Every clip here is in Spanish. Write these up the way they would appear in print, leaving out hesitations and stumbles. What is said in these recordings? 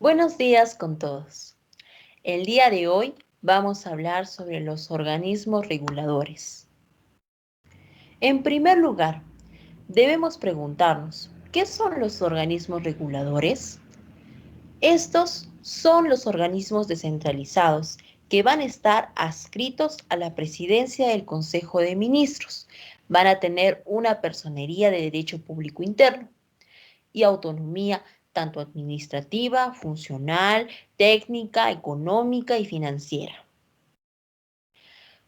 Buenos días con todos. El día de hoy vamos a hablar sobre los organismos reguladores. En primer lugar, debemos preguntarnos, ¿qué son los organismos reguladores? Estos son los organismos descentralizados que van a estar adscritos a la presidencia del Consejo de Ministros. Van a tener una personería de derecho público interno y autonomía tanto administrativa, funcional, técnica, económica y financiera.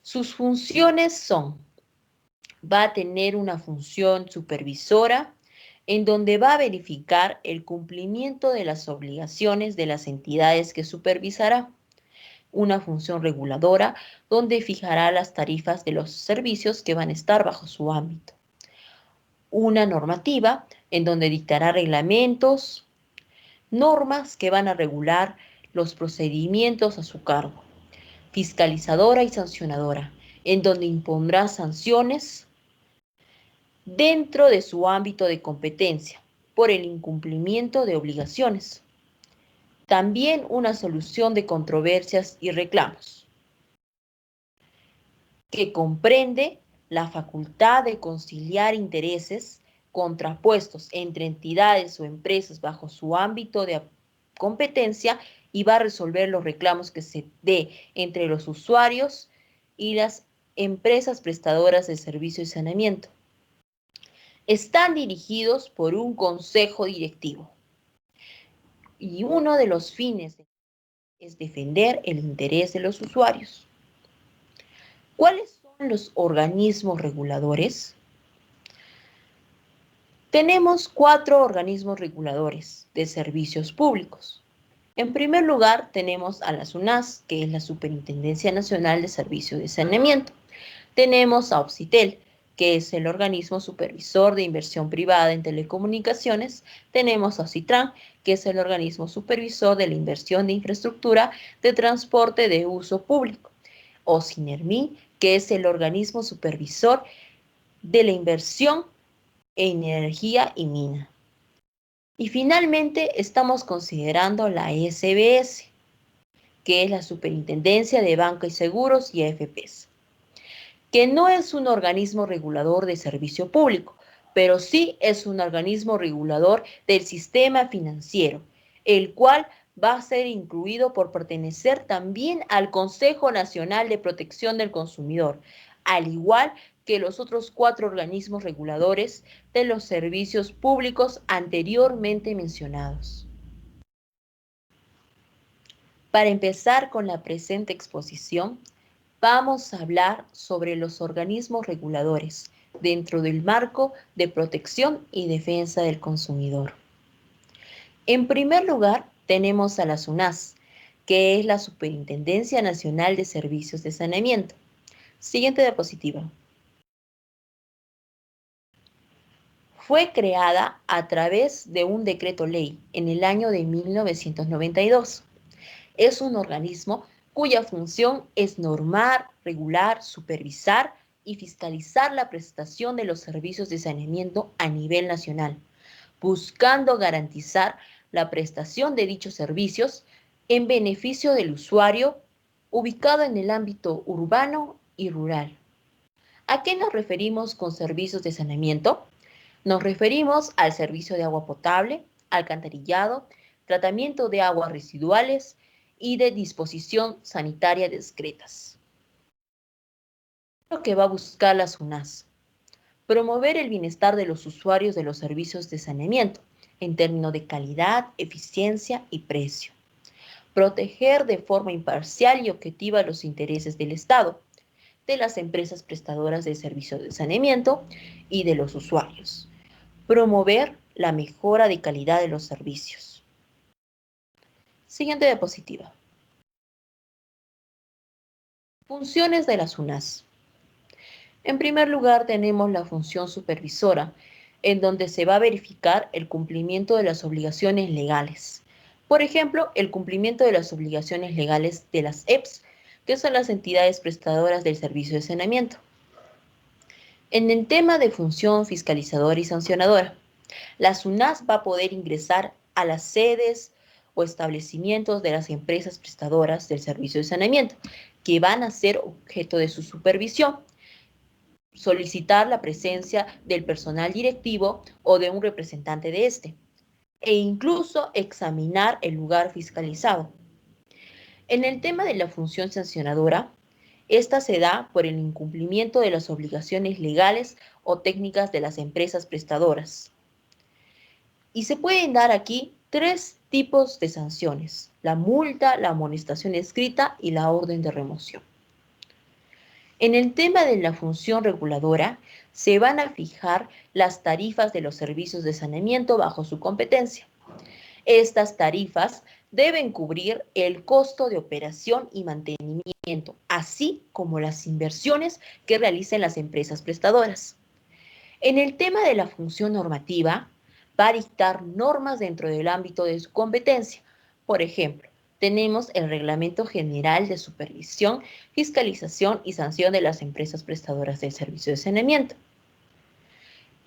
Sus funciones son, va a tener una función supervisora en donde va a verificar el cumplimiento de las obligaciones de las entidades que supervisará. Una función reguladora donde fijará las tarifas de los servicios que van a estar bajo su ámbito. Una normativa en donde dictará reglamentos, normas que van a regular los procedimientos a su cargo, fiscalizadora y sancionadora, en donde impondrá sanciones dentro de su ámbito de competencia por el incumplimiento de obligaciones. También una solución de controversias y reclamos, que comprende la facultad de conciliar intereses contrapuestos entre entidades o empresas bajo su ámbito de competencia y va a resolver los reclamos que se dé entre los usuarios y las empresas prestadoras de servicio y saneamiento. Están dirigidos por un consejo directivo y uno de los fines es defender el interés de los usuarios. ¿Cuáles son los organismos reguladores? Tenemos 4 organismos reguladores de servicios públicos. En primer lugar, tenemos a la SUNAS, que es la Superintendencia Nacional de Servicios de Saneamiento. Tenemos a OPSITEL, que es el organismo supervisor de inversión privada en telecomunicaciones. Tenemos a OSITRAN, que es el organismo supervisor de la inversión de infraestructura de transporte de uso público. O SINERMI, que es el organismo supervisor de la inversión en energía y mina. Y finalmente estamos considerando la SBS, que es la Superintendencia de Banca y Seguros y AFPs, que no es un organismo regulador de servicio público, pero sí es un organismo regulador del sistema financiero, el cual va a ser incluido por pertenecer también al Consejo Nacional de Protección del Consumidor, al igual que los otros 4 organismos reguladores de los servicios públicos anteriormente mencionados. Para empezar con la presente exposición, vamos a hablar sobre los organismos reguladores dentro del marco de protección y defensa del consumidor. En primer lugar, tenemos a la SUNAS, que es la Superintendencia Nacional de Servicios de Saneamiento. Siguiente diapositiva. Fue creada a través de un decreto ley en el año de 1992. Es un organismo cuya función es normar, regular, supervisar y fiscalizar la prestación de los servicios de saneamiento a nivel nacional, buscando garantizar la prestación de dichos servicios en beneficio del usuario ubicado en el ámbito urbano y rural. ¿A qué nos referimos con servicios de saneamiento? Nos referimos al servicio de agua potable, alcantarillado, tratamiento de aguas residuales y de disposición sanitaria discretas. Lo que va a buscar la SUNAS: promover el bienestar de los usuarios de los servicios de saneamiento en términos de calidad, eficiencia y precio. Proteger de forma imparcial y objetiva los intereses del Estado, de las empresas prestadoras de servicios de saneamiento y de los usuarios. Promover la mejora de calidad de los servicios. Siguiente diapositiva. Funciones de la SUNAS. En primer lugar, tenemos la función supervisora, en donde se va a verificar el cumplimiento de las obligaciones legales. Por ejemplo, el cumplimiento de las obligaciones legales de las EPS, que son las entidades prestadoras del servicio de saneamiento. En el tema de función fiscalizadora y sancionadora, la SUNAS va a poder ingresar a las sedes o establecimientos de las empresas prestadoras del servicio de saneamiento, que van a ser objeto de su supervisión. Solicitar la presencia del personal directivo o de un representante de este, e incluso examinar el lugar fiscalizado. En el tema de la función sancionadora, esta se da por el incumplimiento de las obligaciones legales o técnicas de las empresas prestadoras. Y se pueden dar aquí tres tipos de sanciones: la multa, la amonestación escrita y la orden de remoción. En el tema de la función reguladora, se van a fijar las tarifas de los servicios de saneamiento bajo su competencia. Estas tarifas deben cubrir el costo de operación y mantenimiento, así como las inversiones que realicen las empresas prestadoras. En el tema de la función normativa, va a dictar normas dentro del ámbito de su competencia. Por ejemplo, tenemos el Reglamento General de Supervisión, Fiscalización y Sanción de las Empresas Prestadoras del Servicio de Saneamiento.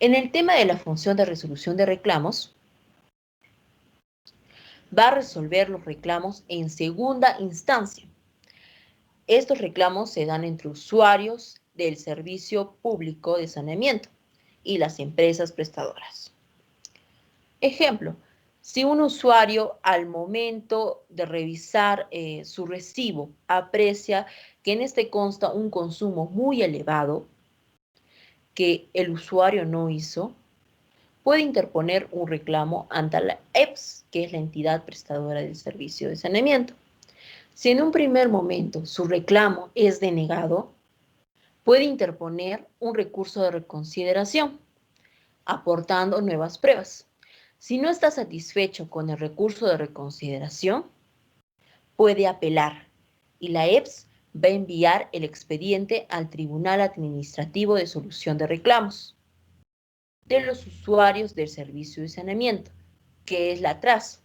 En el tema de la función de resolución de reclamos, va a resolver los reclamos en segunda instancia. Estos reclamos se dan entre usuarios del servicio público de saneamiento y las empresas prestadoras. Ejemplo, si un usuario al momento de revisar su recibo aprecia que en este consta un consumo muy elevado que el usuario no hizo, puede interponer un reclamo ante la EPS, que es la entidad prestadora del servicio de saneamiento. Si en un primer momento su reclamo es denegado, puede interponer un recurso de reconsideración, aportando nuevas pruebas. Si no está satisfecho con el recurso de reconsideración, puede apelar y la EPS va a enviar el expediente al Tribunal Administrativo de Solución de Reclamos de los usuarios del servicio de saneamiento, que es la TRAS.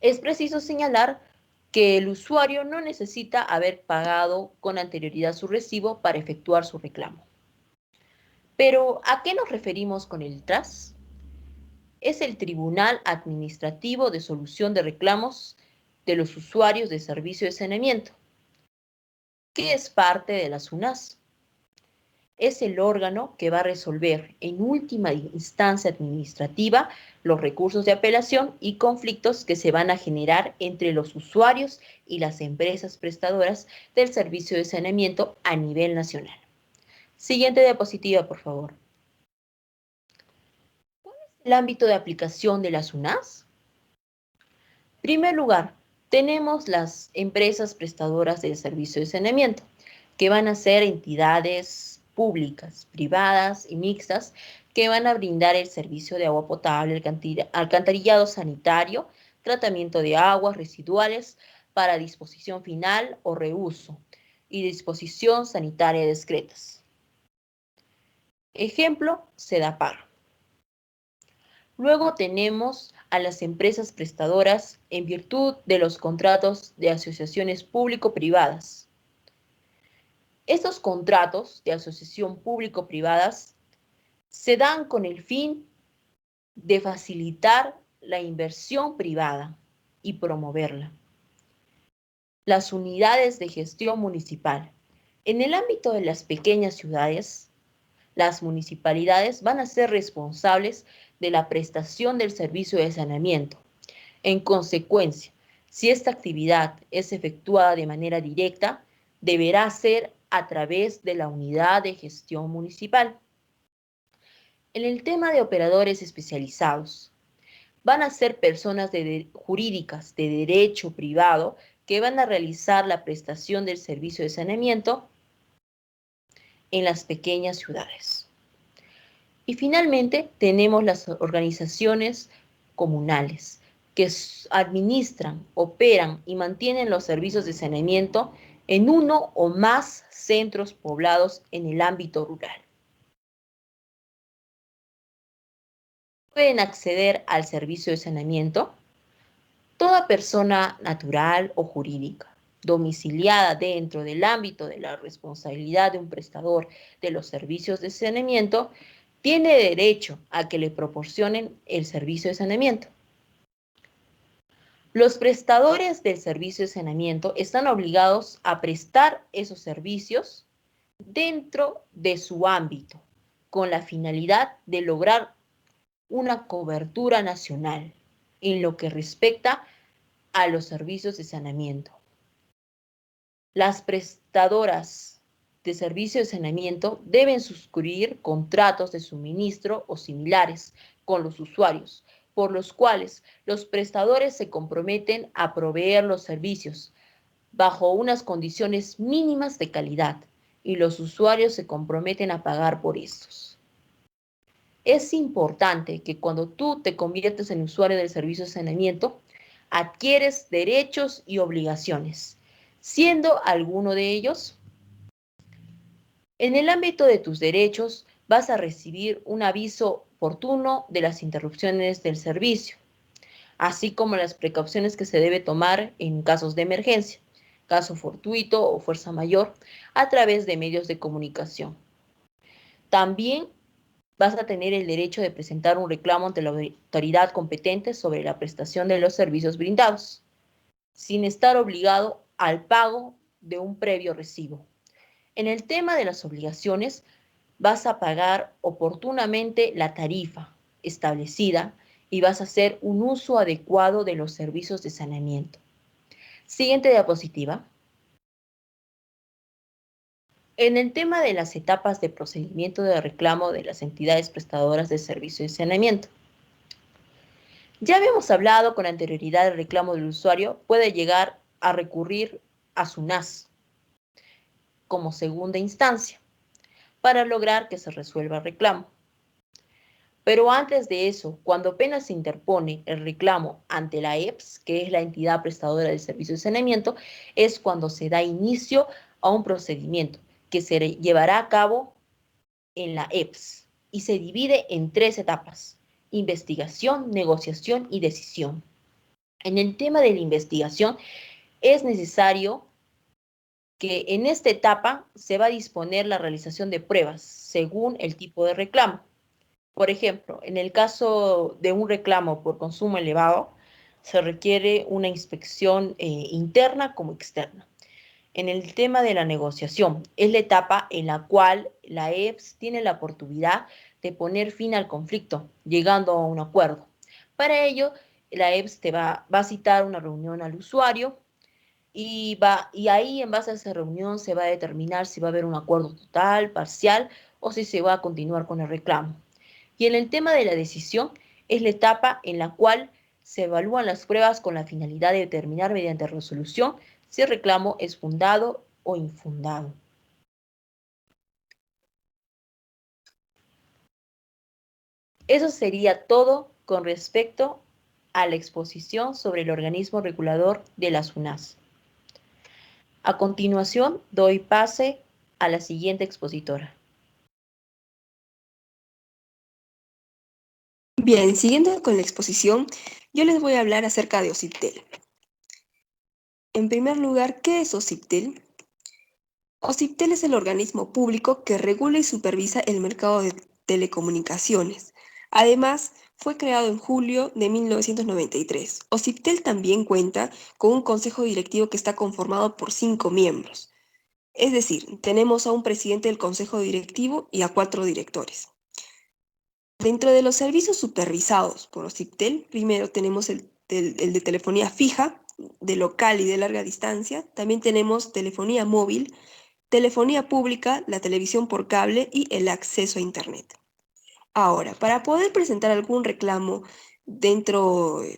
Es preciso señalar que el usuario no necesita haber pagado con anterioridad su recibo para efectuar su reclamo. Pero, ¿a qué nos referimos con el TRAS? Es el Tribunal Administrativo de Solución de Reclamos de los Usuarios de Servicio de Saneamiento, que es parte de la SUNAS. Es el órgano que va a resolver en última instancia administrativa los recursos de apelación y conflictos que se van a generar entre los usuarios y las empresas prestadoras del servicio de saneamiento a nivel nacional. Siguiente diapositiva, por favor. ¿Cuál es el ámbito de aplicación de la SUNAS? En primer lugar, tenemos las empresas prestadoras del servicio de saneamiento, que van a ser entidades públicas, privadas y mixtas, que van a brindar el servicio de agua potable, alcantarillado sanitario, tratamiento de aguas residuales para disposición final o reuso y disposición sanitaria discretas. Ejemplo, Sedapar. Luego tenemos a las empresas prestadoras en virtud de los contratos de asociaciones público-privadas. Estos contratos de asociación público-privadas se dan con el fin de facilitar la inversión privada y promoverla. Las unidades de gestión municipal. En el ámbito de las pequeñas ciudades, las municipalidades van a ser responsables de la prestación del servicio de saneamiento. En consecuencia, si esta actividad es efectuada de manera directa, deberá ser a través de la unidad de gestión municipal. En el tema de operadores especializados, van a ser personas jurídicas de derecho privado que van a realizar la prestación del servicio de saneamiento en las pequeñas ciudades. Y finalmente tenemos las organizaciones comunales que administran, operan y mantienen los servicios de saneamiento en uno o más centros poblados en el ámbito rural. Pueden acceder al servicio de saneamiento toda persona natural o jurídica domiciliada dentro del ámbito de la responsabilidad de un prestador de los servicios de saneamiento tiene derecho a que le proporcionen el servicio de saneamiento. Los prestadores del servicio de saneamiento están obligados a prestar esos servicios dentro de su ámbito, con la finalidad de lograr una cobertura nacional en lo que respecta a los servicios de saneamiento. Las prestadoras de servicio de saneamiento deben suscribir contratos de suministro o similares con los usuarios, por los cuales los prestadores se comprometen a proveer los servicios bajo unas condiciones mínimas de calidad y los usuarios se comprometen a pagar por estos. Es importante que cuando tú te conviertes en usuario del servicio de saneamiento, adquieres derechos y obligaciones, siendo alguno de ellos, en el ámbito de tus derechos, vas a recibir un aviso oportuno de las interrupciones del servicio, así como las precauciones que se debe tomar en casos de emergencia, caso fortuito o fuerza mayor, a través de medios de comunicación. También vas a tener el derecho de presentar un reclamo ante la autoridad competente sobre la prestación de los servicios brindados, sin estar obligado al pago de un previo recibo. En el tema de las obligaciones, vas a pagar oportunamente la tarifa establecida y vas a hacer un uso adecuado de los servicios de saneamiento. Siguiente diapositiva. En el tema de las etapas de procedimiento de reclamo de las entidades prestadoras de servicio de saneamiento. Ya habíamos hablado con anterioridad del reclamo del usuario puede llegar a recurrir a SUNAS como segunda instancia para lograr que se resuelva el reclamo. Pero antes de eso, cuando apenas se interpone el reclamo ante la EPS, que es la entidad prestadora del servicio de saneamiento, es cuando se da inicio a un procedimiento que se llevará a cabo en la EPS y se divide en 3 etapas: investigación, negociación y decisión. En el tema de la investigación, es necesario que en esta etapa se va a disponer la realización de pruebas según el tipo de reclamo. Por ejemplo, en el caso de un reclamo por consumo elevado, se requiere una inspección interna como externa. En el tema de la negociación, es la etapa en la cual la EPS tiene la oportunidad de poner fin al conflicto, llegando a un acuerdo. Para ello, la EPS te va a citar una reunión al usuario y ahí en base a esa reunión se va a determinar si va a haber un acuerdo total, parcial o si se va a continuar con el reclamo. Y en el tema de la decisión, es la etapa en la cual se evalúan las pruebas con la finalidad de determinar mediante resolución si el reclamo es fundado o infundado. Eso sería todo con respecto a la exposición sobre el organismo regulador de la SUNAS. A continuación, doy pase a la siguiente expositora. Bien, siguiendo con la exposición, yo les voy a hablar acerca de OSIPTEL. En primer lugar, ¿qué es OSIPTEL? OSIPTEL es el organismo público que regula y supervisa el mercado de telecomunicaciones. Además, fue creado en julio de 1993. OSIPTEL también cuenta con un consejo directivo que está conformado por 5 miembros. Es decir, tenemos a un presidente del consejo directivo y a 4 directores. Dentro de los servicios supervisados por OSIPTEL, primero tenemos el de telefonía fija, de local y de larga distancia. También tenemos telefonía móvil, telefonía pública, la televisión por cable y el acceso a Internet. Ahora, para poder presentar algún reclamo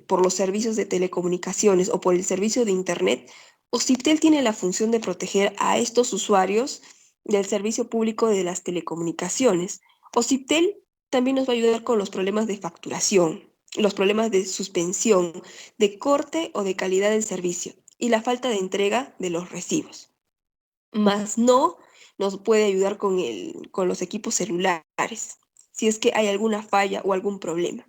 por los servicios de telecomunicaciones o por el servicio de Internet, OSIPTEL tiene la función de proteger a estos usuarios del servicio público de las telecomunicaciones. OSIPTEL también nos va a ayudar con los problemas de facturación, los problemas de suspensión, de corte o de calidad del servicio y la falta de entrega de los recibos. Más no nos puede ayudar con los equipos celulares, si es que hay alguna falla o algún problema.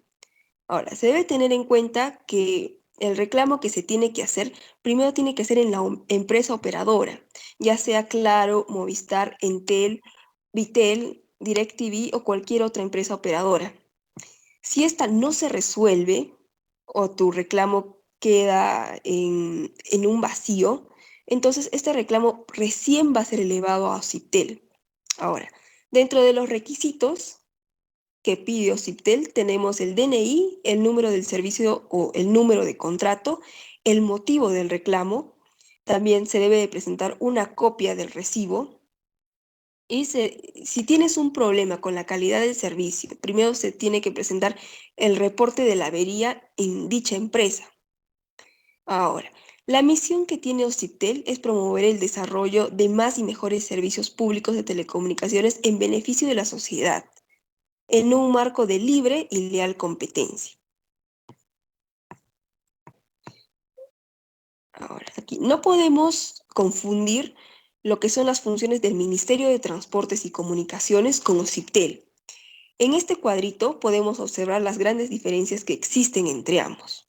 Ahora, se debe tener en cuenta que el reclamo que se tiene que hacer, primero tiene que ser en la empresa operadora, ya sea Claro, Movistar, Entel, Vitel, DirecTV o cualquier otra empresa operadora. Si esta no se resuelve o tu reclamo queda en un vacío, entonces este reclamo recién va a ser elevado a OCIPTEL. Ahora, dentro de los requisitos que pide OCIPTEL tenemos el DNI, el número del servicio o el número de contrato, el motivo del reclamo, también se debe de presentar una copia del recibo y si tienes un problema con la calidad del servicio, primero se tiene que presentar el reporte de la avería en dicha empresa. Ahora, la misión que tiene OCIPTEL es promover el desarrollo de más y mejores servicios públicos de telecomunicaciones en beneficio de la sociedad, en un marco de libre y leal competencia. Ahora, aquí no podemos confundir lo que son las funciones del Ministerio de Transportes y Comunicaciones con OCIPTEL. En este cuadrito podemos observar las grandes diferencias que existen entre ambos.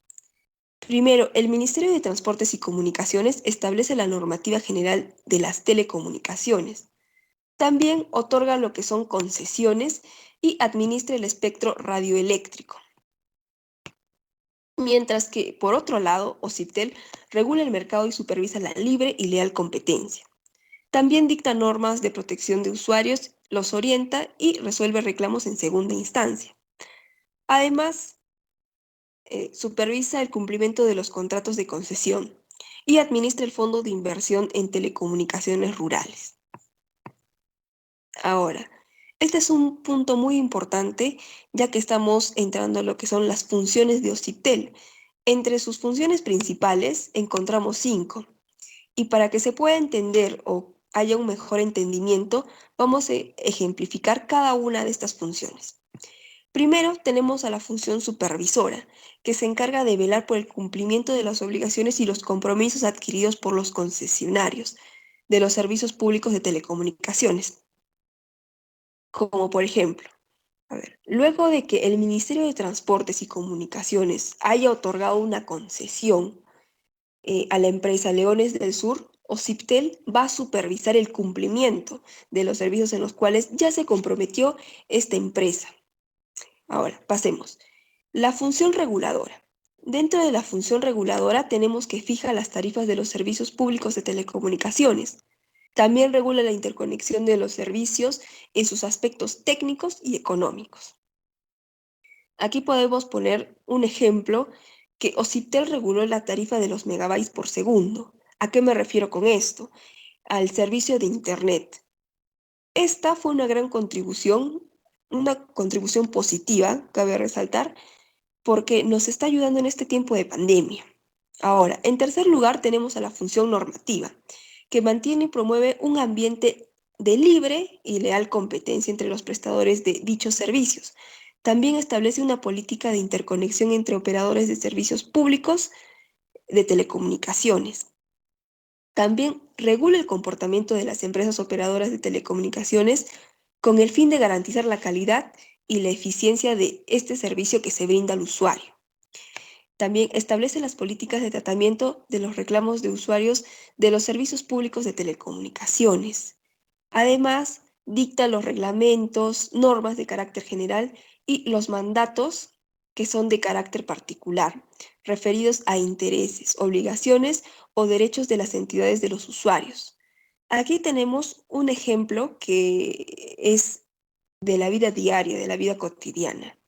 Primero, el Ministerio de Transportes y Comunicaciones establece la normativa general de las telecomunicaciones. También otorga lo que son concesiones y administra el espectro radioeléctrico. Mientras que, por otro lado, OCIPTEL regula el mercado y supervisa la libre y leal competencia. También dicta normas de protección de usuarios, los orienta y resuelve reclamos en segunda instancia. Además, supervisa el cumplimiento de los contratos de concesión y administra el Fondo de Inversión en Telecomunicaciones Rurales. Ahora, este es un punto muy importante, ya que estamos entrando a lo que son las funciones de OCIPTEL. Entre sus funciones principales encontramos 5, y para que se pueda entender o haya un mejor entendimiento, vamos a ejemplificar cada una de estas funciones. Primero tenemos a la función supervisora, que se encarga de velar por el cumplimiento de las obligaciones y los compromisos adquiridos por los concesionarios de los servicios públicos de telecomunicaciones. Como por ejemplo, luego de que el Ministerio de Transportes y Comunicaciones haya otorgado una concesión a la empresa Leones del Sur, OCIPTEL va a supervisar el cumplimiento de los servicios en los cuales ya se comprometió esta empresa. Ahora, pasemos. La función reguladora. Dentro de la función reguladora tenemos que fija las tarifas de los servicios públicos de telecomunicaciones. También regula la interconexión de los servicios en sus aspectos técnicos y económicos. Aquí podemos poner un ejemplo que OCIPTEL reguló la tarifa de los megabytes por segundo. ¿A qué me refiero con esto? Al servicio de Internet. Esta fue una contribución positiva, cabe resaltar, porque nos está ayudando en este tiempo de pandemia. Ahora, en tercer lugar, tenemos a la función normativa, que mantiene y promueve un ambiente de libre y leal competencia entre los prestadores de dichos servicios. También establece una política de interconexión entre operadores de servicios públicos de telecomunicaciones. También regula el comportamiento de las empresas operadoras de telecomunicaciones con el fin de garantizar la calidad y la eficiencia de este servicio que se brinda al usuario. También establece las políticas de tratamiento de los reclamos de usuarios de los servicios públicos de telecomunicaciones. Además, dicta los reglamentos, normas de carácter general y los mandatos que son de carácter particular, referidos a intereses, obligaciones o derechos de las entidades de los usuarios. Aquí tenemos un ejemplo que es de la vida diaria, de la vida cotidiana.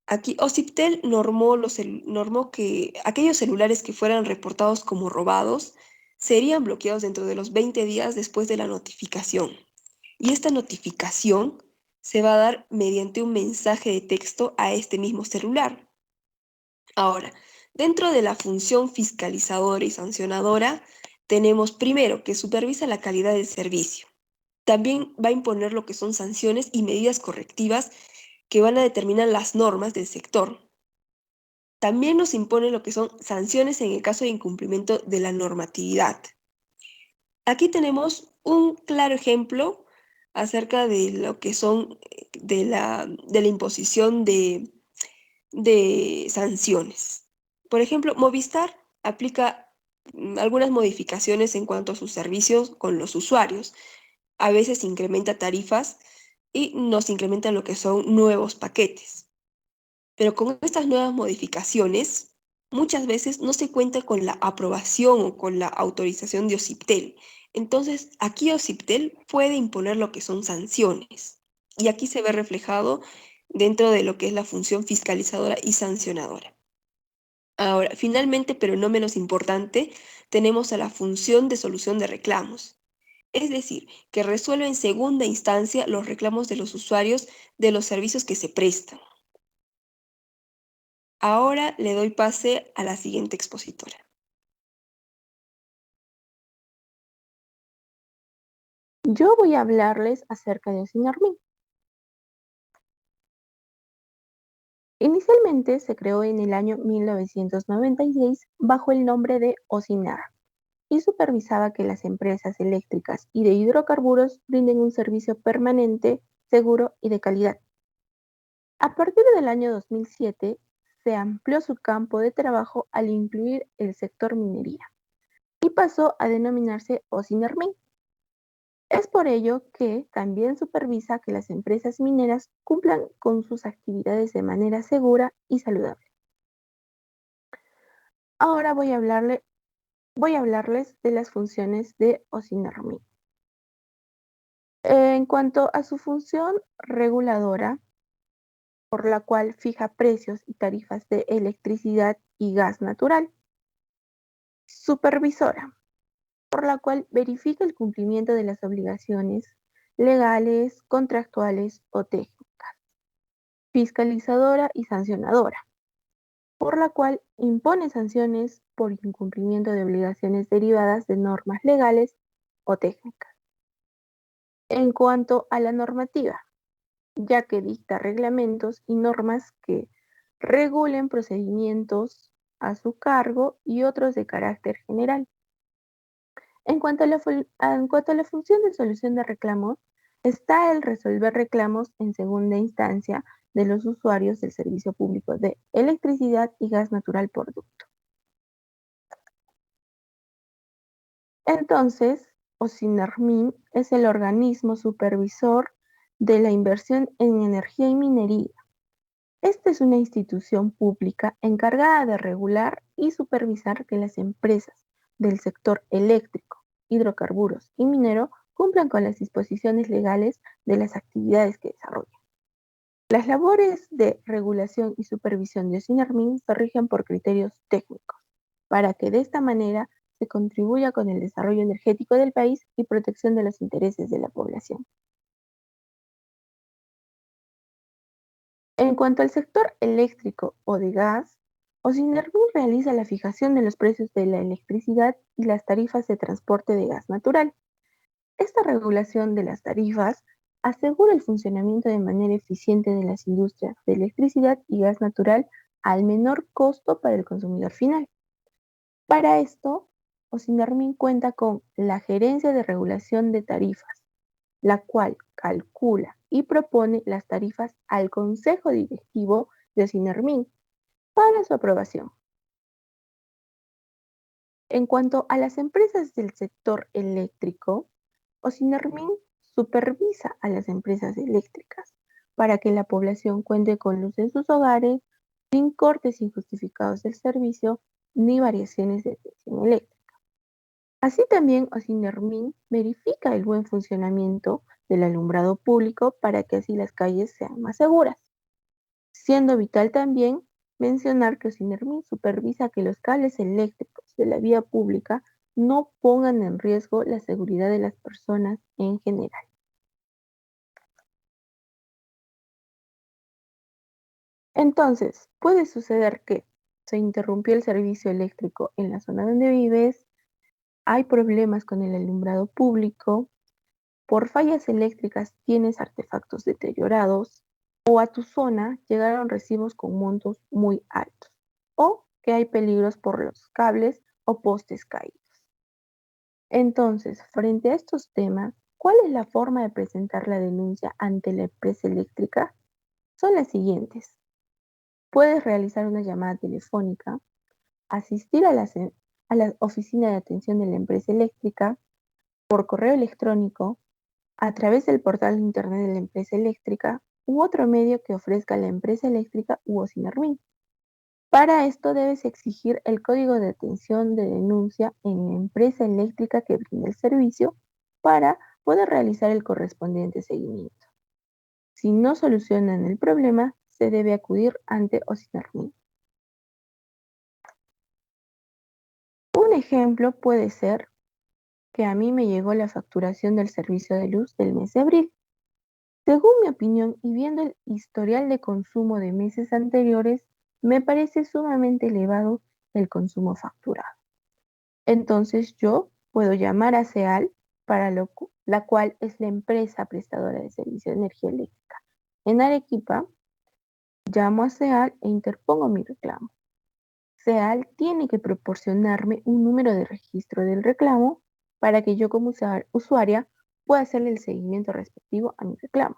Aquí OCIPTEL normó que aquellos celulares que fueran reportados como robados serían bloqueados dentro de los 20 días después de la notificación. Y esta notificación se va a dar mediante un mensaje de texto a este mismo celular. Ahora, dentro de la función fiscalizadora y sancionadora, tenemos primero que supervisa la calidad del servicio. También va a imponer lo que son sanciones y medidas correctivas que van a determinar las normas del sector. También nos impone lo que son sanciones en el caso de incumplimiento de la normatividad. Aquí tenemos un claro ejemplo acerca de lo que son de la imposición de sanciones. Por ejemplo, Movistar aplica algunas modificaciones en cuanto a sus servicios con los usuarios. A veces incrementa tarifas y nos incrementa lo que son nuevos paquetes. Pero con estas nuevas modificaciones, muchas veces no se cuenta con la aprobación o con la autorización de OCIPTEL. Entonces, aquí OCIPTEL puede imponer lo que son sanciones. Y aquí se ve reflejado dentro de lo que es la función fiscalizadora y sancionadora. Ahora, finalmente, pero no menos importante, tenemos a la función de solución de reclamos. Es decir, que resuelve en segunda instancia los reclamos de los usuarios de los servicios que se prestan. Ahora le doy pase a la siguiente expositora. Yo voy a hablarles acerca de Osinormin. Inicialmente se creó en el año 1996 bajo el nombre de Osinar y supervisaba que las empresas eléctricas y de hidrocarburos brinden un servicio permanente, seguro y de calidad. A partir del año 2007 se amplió su campo de trabajo al incluir el sector minería y pasó a denominarse Osinermin. Es por ello que también supervisa que las empresas mineras cumplan con sus actividades de manera segura y saludable. Ahora voy a hablarles de las funciones de Osinermin. En cuanto a su función reguladora, por la cual fija precios y tarifas de electricidad y gas natural. Supervisora, por la cual verifica el cumplimiento de las obligaciones legales, contractuales o técnicas. Fiscalizadora y sancionadora, por la cual impone sanciones por incumplimiento de obligaciones derivadas de normas legales o técnicas. En cuanto a la normativa, ya que dicta reglamentos y normas que regulen procedimientos a su cargo y otros de carácter general. En cuanto a la función de solución de reclamos, está el resolver reclamos en segunda instancia de los usuarios del servicio público de electricidad y gas natural por ducto. Entonces, Osinermin es el organismo supervisor de la inversión en energía y minería. Esta es una institución pública encargada de regular y supervisar que las empresas del sector eléctrico, hidrocarburos y minero cumplan con las disposiciones legales de las actividades que desarrollan. Las labores de regulación y supervisión de Osinermin se rigen por criterios técnicos, para que de esta manera se contribuya con el desarrollo energético del país y protección de los intereses de la población. En cuanto al sector eléctrico o de gas, Osinermin realiza la fijación de los precios de la electricidad y las tarifas de transporte de gas natural. Esta regulación de las tarifas asegura el funcionamiento de manera eficiente de las industrias de electricidad y gas natural al menor costo para el consumidor final. Para esto, Osinermin cuenta con la Gerencia de Regulación de Tarifas, la cual calcula y propone las tarifas al Consejo Directivo de Osinermin para su aprobación. En cuanto a las empresas del sector eléctrico, Osinermin supervisa a las empresas eléctricas para que la población cuente con luz en sus hogares, sin cortes injustificados del servicio ni variaciones de tensión eléctrica. Así también Osinermin verifica el buen funcionamiento del alumbrado público para que así las calles sean más seguras, siendo vital también mencionar que Osinermin supervisa que los cables eléctricos de la vía pública no pongan en riesgo la seguridad de las personas en general. Entonces, puede suceder que se interrumpió el servicio eléctrico en la zona donde vives, hay problemas con el alumbrado público, por fallas eléctricas tienes artefactos deteriorados o a tu zona llegaron recibos con montos muy altos o que hay peligros por los cables o postes caídos. Entonces, frente a estos temas, ¿cuál es la forma de presentar la denuncia ante la empresa eléctrica? Son las siguientes. Puedes realizar una llamada telefónica, asistir a la oficina de atención de la empresa eléctrica, por correo electrónico, a través del portal de internet de la empresa eléctrica u otro medio que ofrezca la empresa eléctrica u Osinermin. Para esto debes exigir el código de atención de denuncia en la empresa eléctrica que brinda el servicio para poder realizar el correspondiente seguimiento. Si no solucionan el problema, se debe acudir ante Ocinermin. Un ejemplo puede ser que a mí me llegó la facturación del servicio de luz del mes de abril. Según mi opinión y viendo el historial de consumo de meses anteriores, me parece sumamente elevado el consumo facturado. Entonces yo puedo llamar a CEAL, la cual es la empresa prestadora de servicio de energía eléctrica en Arequipa. Llamo a CEAL e interpongo mi reclamo. CEAL tiene que proporcionarme un número de registro del reclamo para que yo como usuaria pueda hacerle el seguimiento respectivo a mi reclamo.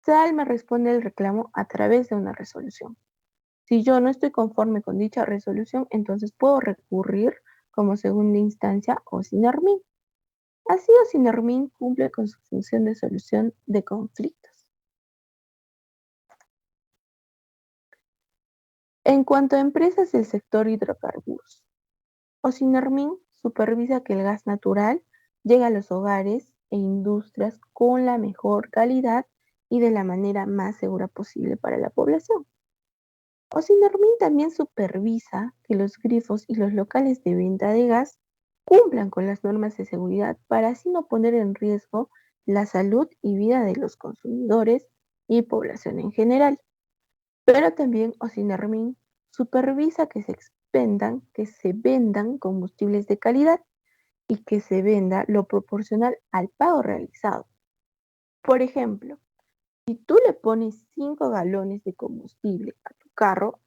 CEAL me responde el reclamo a través de una resolución. Si yo no estoy conforme con dicha resolución, entonces puedo recurrir como segunda instancia a Ocinermin. Así Ocinermin cumple con su función de solución de conflictos. En cuanto a empresas del sector hidrocarburos, Ocinermin supervisa que el gas natural llegue a los hogares e industrias con la mejor calidad y de la manera más segura posible para la población. Ocinermin también supervisa que los grifos y los locales de venta de gas cumplan con las normas de seguridad para así no poner en riesgo la salud y vida de los consumidores y población en general. Pero también Ocinermin supervisa que se vendan combustibles de calidad y que se venda lo proporcional al pago realizado. Por ejemplo, si tú le pones 5 galones de combustible a tu carro,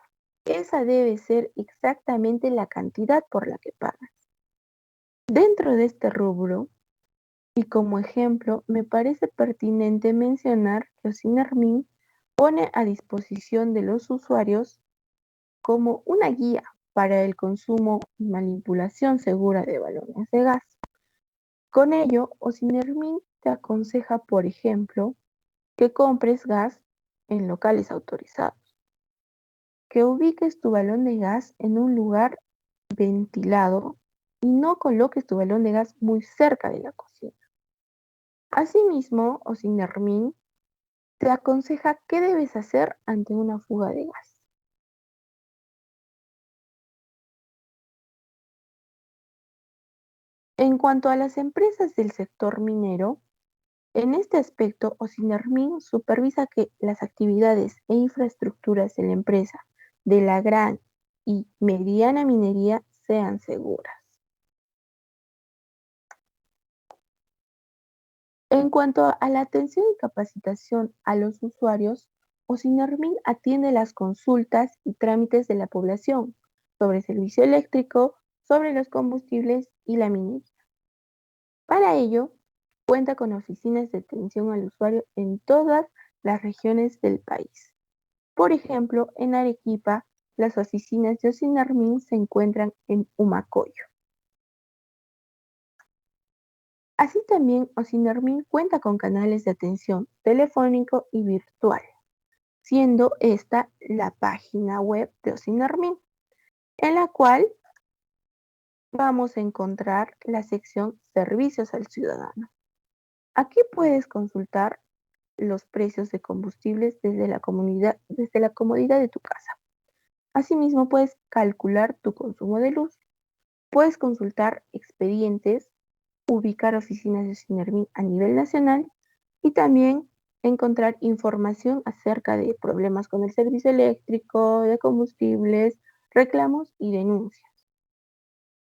esa debe ser exactamente la cantidad por la que pagas. Dentro de este rubro, y como ejemplo, me parece pertinente mencionar que Ocinermin pone a disposición de los usuarios como una guía para el consumo y manipulación segura de balones de gas. Con ello, Ocinermin te aconseja, por ejemplo, que compres gas en locales autorizados, que ubiques tu balón de gas en un lugar ventilado y no coloques tu balón de gas muy cerca de la cocina. Asimismo, Ocinermin te aconseja qué debes hacer ante una fuga de gas. En cuanto a las empresas del sector minero, en este aspecto, Ocinermin supervisa que las actividades e infraestructuras de la empresa de la gran y mediana minería sean seguras. En cuanto a la atención y capacitación a los usuarios, Ocinermin atiende las consultas y trámites de la población sobre servicio eléctrico, sobre los combustibles y la minería. Para ello, cuenta con oficinas de atención al usuario en todas las regiones del país. Por ejemplo, en Arequipa, las oficinas de Ocinermin se encuentran en Humacoyo. Así también, Ocinermin cuenta con canales de atención telefónico y virtual, siendo esta la página web de Ocinermin, en la cual vamos a encontrar la sección Servicios al Ciudadano. Aquí puedes consultar los precios de combustibles desde la comodidad de tu casa. Asimismo, puedes calcular tu consumo de luz, puedes consultar expedientes, ubicar oficinas de Ocinermin a nivel nacional y también encontrar información acerca de problemas con el servicio eléctrico, de combustibles, reclamos y denuncias.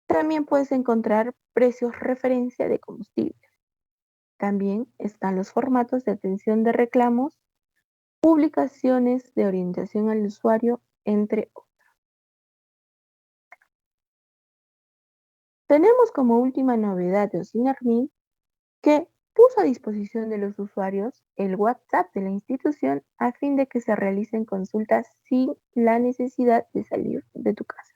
También puedes encontrar precios referencia de combustible. También están los formatos de atención de reclamos, publicaciones de orientación al usuario, entre otros. Tenemos como última novedad de Ocinermin que puso a disposición de los usuarios el WhatsApp de la institución a fin de que se realicen consultas sin la necesidad de salir de tu casa.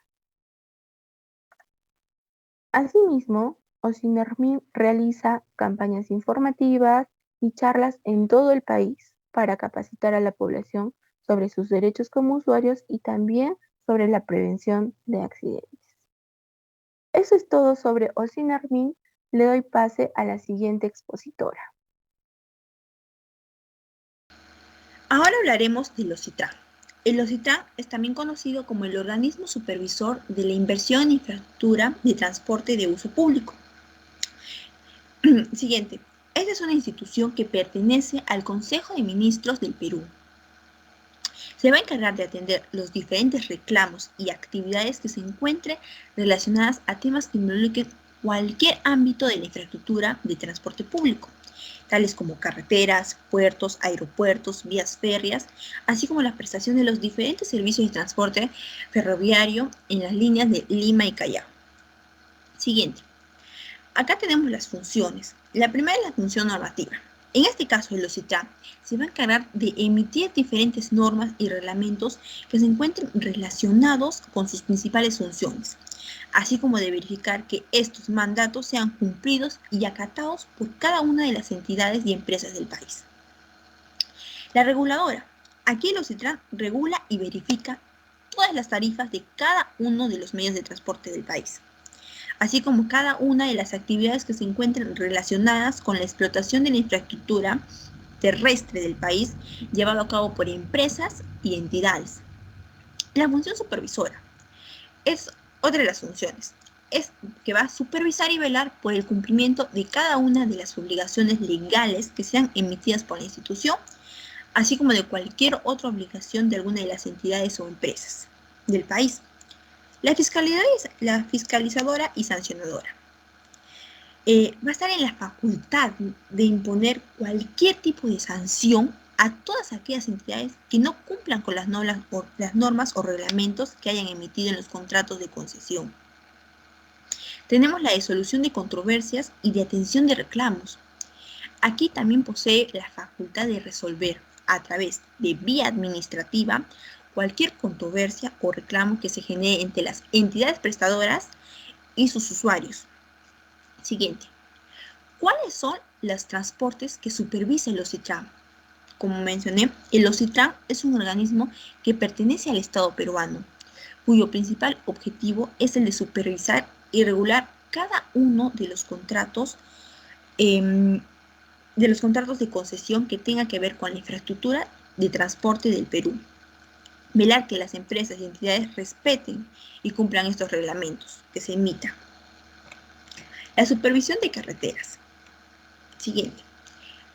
Asimismo, Ocinermin realiza campañas informativas y charlas en todo el país para capacitar a la población sobre sus derechos como usuarios y también sobre la prevención de accidentes. Eso es todo sobre Osinermin. Le doy pase a la siguiente expositora. Ahora hablaremos del OCITRAN. El OCITRAN es también conocido como el organismo supervisor de la inversión en infraestructura de transporte de uso público. Siguiente. Esta es una institución que pertenece al Consejo de Ministros del Perú. Se va a encargar de atender los diferentes reclamos y actividades que se encuentren relacionadas a temas que involucren cualquier ámbito de la infraestructura de transporte público, tales como carreteras, puertos, aeropuertos, vías férreas, así como la prestación de los diferentes servicios de transporte ferroviario en las líneas de Lima y Callao. Siguiente. Acá tenemos las funciones. La primera es la función normativa. En este caso, el OCITRAN se va a encargar de emitir diferentes normas y reglamentos que se encuentren relacionados con sus principales funciones, así como de verificar que estos mandatos sean cumplidos y acatados por cada una de las entidades y empresas del país. La reguladora. Aquí el OCITRAN regula y verifica todas las tarifas de cada uno de los medios de transporte del país, así como cada una de las actividades que se encuentren relacionadas con la explotación de la infraestructura terrestre del país llevado a cabo por empresas y entidades. La función supervisora es otra de las funciones, es que va a supervisar y velar por el cumplimiento de cada una de las obligaciones legales que sean emitidas por la institución, así como de cualquier otra obligación de alguna de las entidades o empresas del país. La fiscalizadora y sancionadora. Va a estar en la facultad de imponer cualquier tipo de sanción a todas aquellas entidades que no cumplan con las normas o reglamentos que hayan emitido en los contratos de concesión. Tenemos la de solución de controversias y de atención de reclamos. Aquí también posee la facultad de resolver a través de vía administrativa cualquier controversia o reclamo que se genere entre las entidades prestadoras y sus usuarios. Siguiente. ¿Cuáles son los transportes que supervisa el OCITRAN? Como mencioné, el OCITRAN es un organismo que pertenece al Estado peruano, cuyo principal objetivo es el de supervisar y regular cada uno de los contratos de concesión que tenga que ver con la infraestructura de transporte del Perú. Velar que las empresas y entidades respeten y cumplan estos reglamentos que se emitan. La supervisión de carreteras. Siguiente.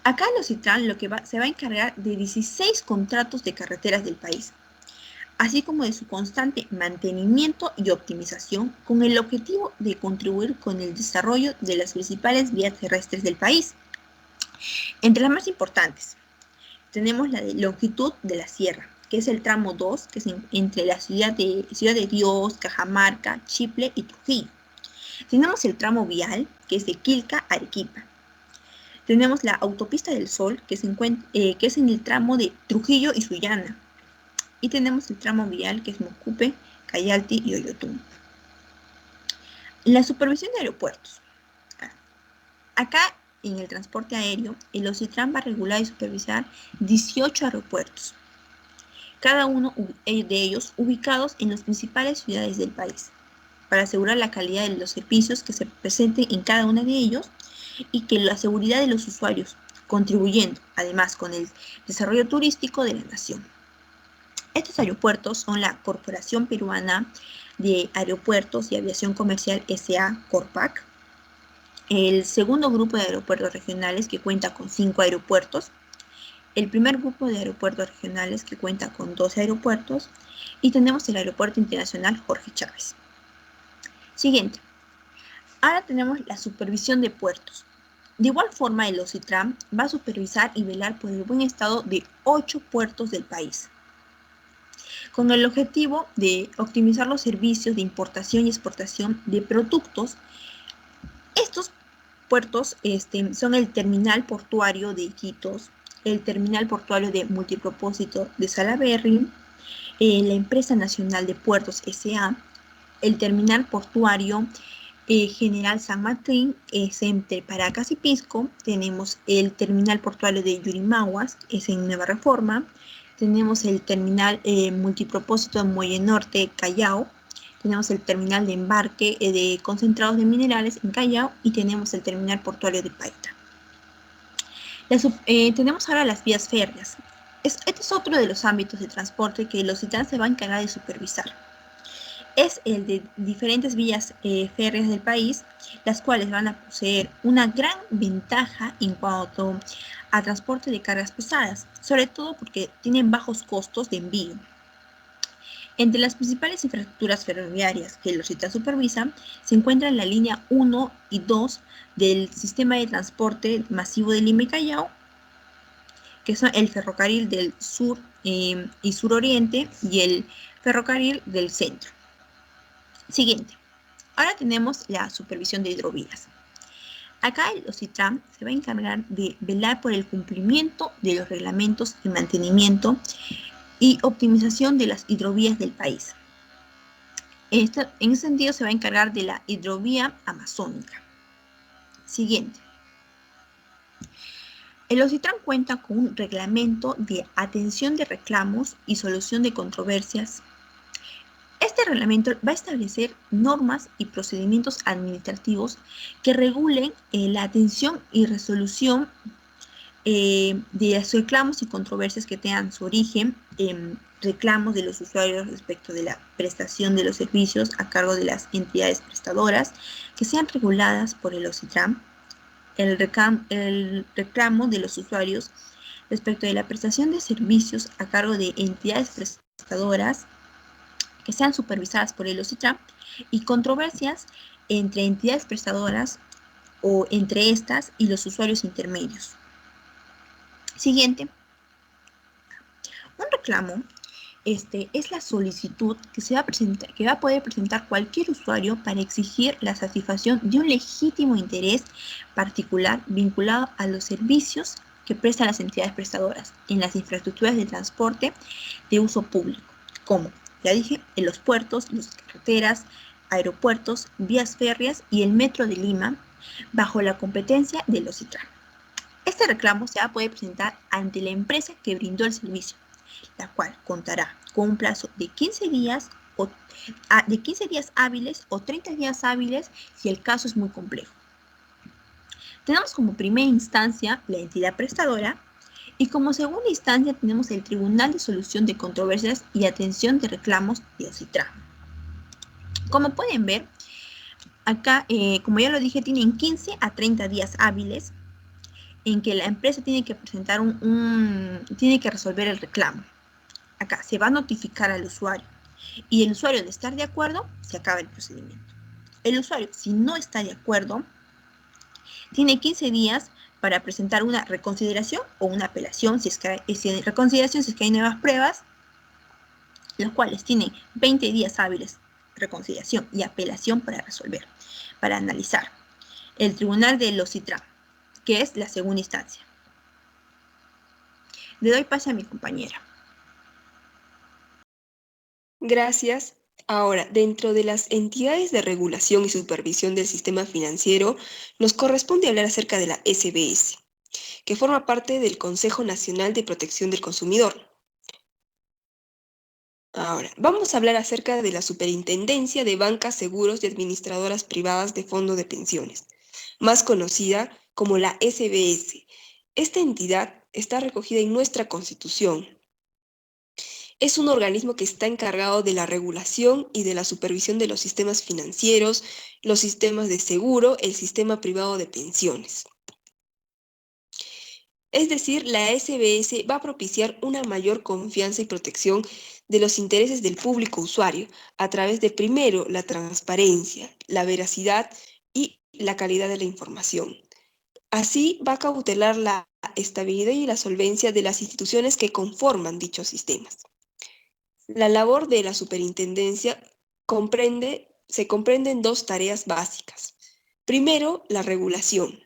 Acá el OCITRAN se va a encargar de 16 contratos de carreteras del país, así como de su constante mantenimiento y optimización con el objetivo de contribuir con el desarrollo de las principales vías terrestres del país. Entre las más importantes, tenemos la de longitud de la sierra, que es el tramo 2, que es entre la ciudad de Dios, Cajamarca, Chiple y Trujillo. Tenemos el tramo vial, que es de Quilca a Arequipa. Tenemos la autopista del Sol, que es en el tramo de Trujillo y Sullana. Y tenemos el tramo vial, que es Mocupe, Cayalti y Oyotún. La supervisión de aeropuertos. Acá, en el transporte aéreo, el OCITRAN va a regular y supervisar 18 aeropuertos, cada uno de ellos ubicados en las principales ciudades del país, para asegurar la calidad de los servicios que se presenten en cada uno de ellos y que la seguridad de los usuarios, contribuyendo además con el desarrollo turístico de la nación. Estos aeropuertos son la Corporación Peruana de Aeropuertos y Aviación Comercial S.A. Corpac, el segundo grupo de aeropuertos regionales que cuenta con 5 aeropuertos, el primer grupo de aeropuertos regionales que cuenta con 12 aeropuertos y tenemos el Aeropuerto Internacional Jorge Chávez. Siguiente. Ahora tenemos la supervisión de puertos. De igual forma, el OCITRAN va a supervisar y velar por el buen estado de 8 puertos del país, con el objetivo de optimizar los servicios de importación y exportación de productos. Estos puertos son el terminal portuario de Iquitos, el terminal portuario de multipropósito de Salaberry, la Empresa Nacional de Puertos S.A., el terminal portuario General San Martín, es entre Paracas y Pisco. Tenemos el terminal portuario de Yurimaguas, es en Nueva Reforma. tenemos el terminal multipropósito de Muelle Norte, Callao, tenemos el terminal de embarque de concentrados de minerales en Callao y tenemos el terminal portuario de Paita. Tenemos ahora las vías férreas. Este es otro de los ámbitos de transporte que el OCITRAN se va a encargar de supervisar. Es el de diferentes vías férreas del país, las cuales van a poseer una gran ventaja en cuanto a transporte de cargas pesadas, sobre todo porque tienen bajos costos de envío. Entre las principales infraestructuras ferroviarias que el OCITRAN supervisa se encuentran la línea 1 y 2 del sistema de transporte masivo de Lima y Callao, que son el ferrocarril del sur y suroriente y el ferrocarril del centro. Siguiente. Ahora tenemos la supervisión de hidrovías. Acá el OCITRAN se va a encargar de velar por el cumplimiento de los reglamentos y mantenimiento y optimización de las hidrovías del país. En ese sentido se va a encargar de la hidrovía amazónica. Siguiente. El OCITRAN cuenta con un reglamento de atención de reclamos y solución de controversias. Este reglamento va a establecer normas y procedimientos administrativos que regulen la atención y resolución de los reclamos y controversias que tengan su origen en reclamos de los usuarios respecto de la prestación de los servicios a cargo de las entidades prestadoras que sean reguladas por el OCITRAN, el reclamo de los usuarios respecto de la prestación de servicios a cargo de entidades prestadoras que sean supervisadas por el OCITRAN y controversias entre entidades prestadoras o entre estas y los usuarios intermedios. Siguiente. Un reclamo es la solicitud que va a poder presentar cualquier usuario para exigir la satisfacción de un legítimo interés particular vinculado a los servicios que prestan las entidades prestadoras en las infraestructuras de transporte de uso público, como ya dije, en los puertos, las carreteras, aeropuertos, vías férreas y el metro de Lima, bajo la competencia del OCITRAN. Este reclamo se va a poder presentar ante la empresa que brindó el servicio, la cual contará con un plazo de 15 días hábiles o 30 días hábiles si el caso es muy complejo. Tenemos como primera instancia la entidad prestadora y como segunda instancia tenemos el Tribunal de Solución de Controversias y Atención de Reclamos de OCITRAN. Como pueden ver, acá, como ya lo dije, tienen 15 a 30 días hábiles en que la empresa tiene que presentar tiene que resolver el reclamo. Acá se va a notificar al usuario y el usuario de estar de acuerdo, se acaba el procedimiento. El usuario, si no está de acuerdo, tiene 15 días para presentar una reconsideración o una apelación, si hay reconsideración, si es que hay nuevas pruebas, los cuales tienen 20 días hábiles, reconsideración y apelación para resolver, para analizar. El Tribunal del OCITRAN, que es la segunda instancia. Le doy pase a mi compañera. Gracias. Ahora, dentro de las entidades de regulación y supervisión del sistema financiero, nos corresponde hablar acerca de la SBS, que forma parte del Consejo Nacional de Protección del Consumidor. Ahora, vamos a hablar acerca de la Superintendencia de Bancas, Seguros y Administradoras Privadas de Fondo de Pensiones, más conocida como la SBS. Esta entidad está recogida en nuestra Constitución. Es un organismo que está encargado de la regulación y de la supervisión de los sistemas financieros, los sistemas de seguro, el sistema privado de pensiones. Es decir, la SBS va a propiciar una mayor confianza y protección de los intereses del público usuario a través de, primero, la transparencia, la veracidad y la calidad de la información. Así va a cautelar la estabilidad y la solvencia de las instituciones que conforman dichos sistemas. La labor de la superintendencia se comprende en dos tareas básicas. Primero, la regulación,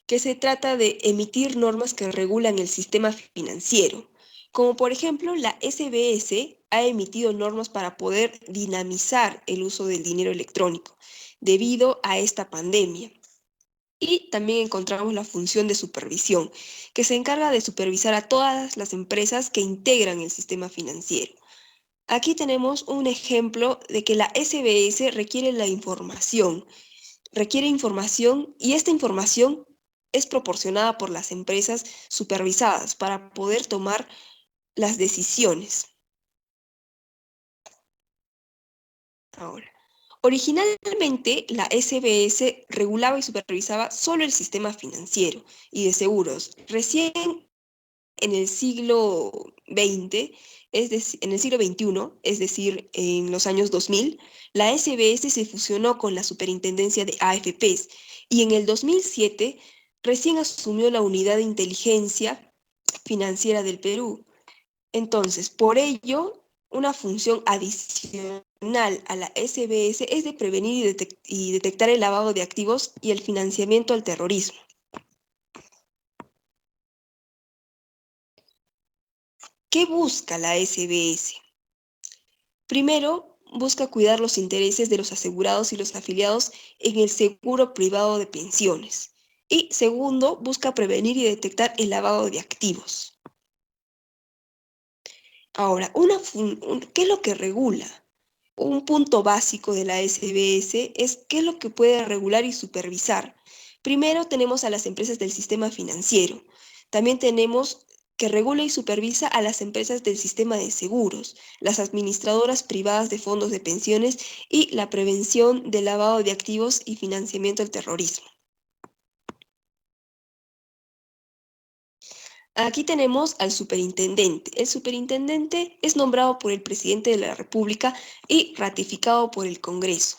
que se trata de emitir normas que regulan el sistema financiero, como por ejemplo la SBS ha emitido normas para poder dinamizar el uso del dinero electrónico debido a esta pandemia. Y también encontramos la función de supervisión, que se encarga de supervisar a todas las empresas que integran el sistema financiero. Aquí tenemos un ejemplo de que la SBS requiere información y esta información es proporcionada por las empresas supervisadas para poder tomar las decisiones. Ahora, originalmente la SBS regulaba y supervisaba solo el sistema financiero y de seguros. Recién en el siglo XX, en el siglo XXI, es decir, en los años 2000, la SBS se fusionó con la Superintendencia de AFPs y en el 2007 recién asumió la Unidad de Inteligencia Financiera del Perú. Entonces, por ello, una función adicional a la SBS es de prevenir y detectar el lavado de activos y el financiamiento al terrorismo. ¿Qué busca la SBS? Primero, busca cuidar los intereses de los asegurados y los afiliados en el seguro privado de pensiones. Y segundo, busca prevenir y detectar el lavado de activos. Ahora, ¿qué es lo que regula? Un punto básico de la SBS es qué es lo que puede regular y supervisar. Primero tenemos a las empresas del sistema financiero. También tenemos que regula y supervisa a las empresas del sistema de seguros, las administradoras privadas de fondos de pensiones y la prevención del lavado de activos y financiamiento del terrorismo. Aquí tenemos al superintendente. El superintendente es nombrado por el presidente de la República y ratificado por el Congreso.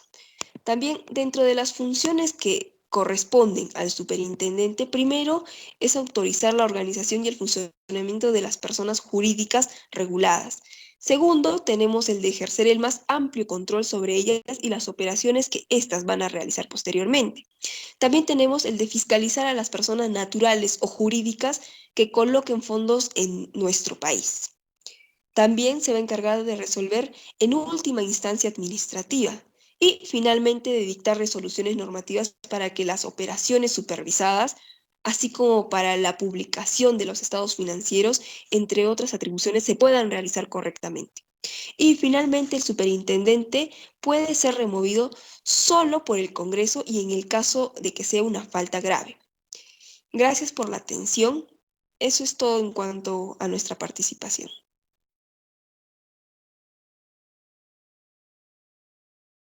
También dentro de las funciones que corresponden al superintendente, primero es autorizar la organización y el funcionamiento de las personas jurídicas reguladas. Segundo, tenemos el de ejercer el más amplio control sobre ellas y las operaciones que éstas van a realizar posteriormente. También tenemos el de fiscalizar a las personas naturales o jurídicas que coloquen fondos en nuestro país. También se va a encargar de resolver en última instancia administrativa y finalmente de dictar resoluciones normativas para que las operaciones supervisadas, así como para la publicación de los estados financieros, entre otras atribuciones, se puedan realizar correctamente. Y finalmente el superintendente puede ser removido solo por el Congreso y en el caso de que sea una falta grave. Gracias por la atención. Eso es todo en cuanto a nuestra participación.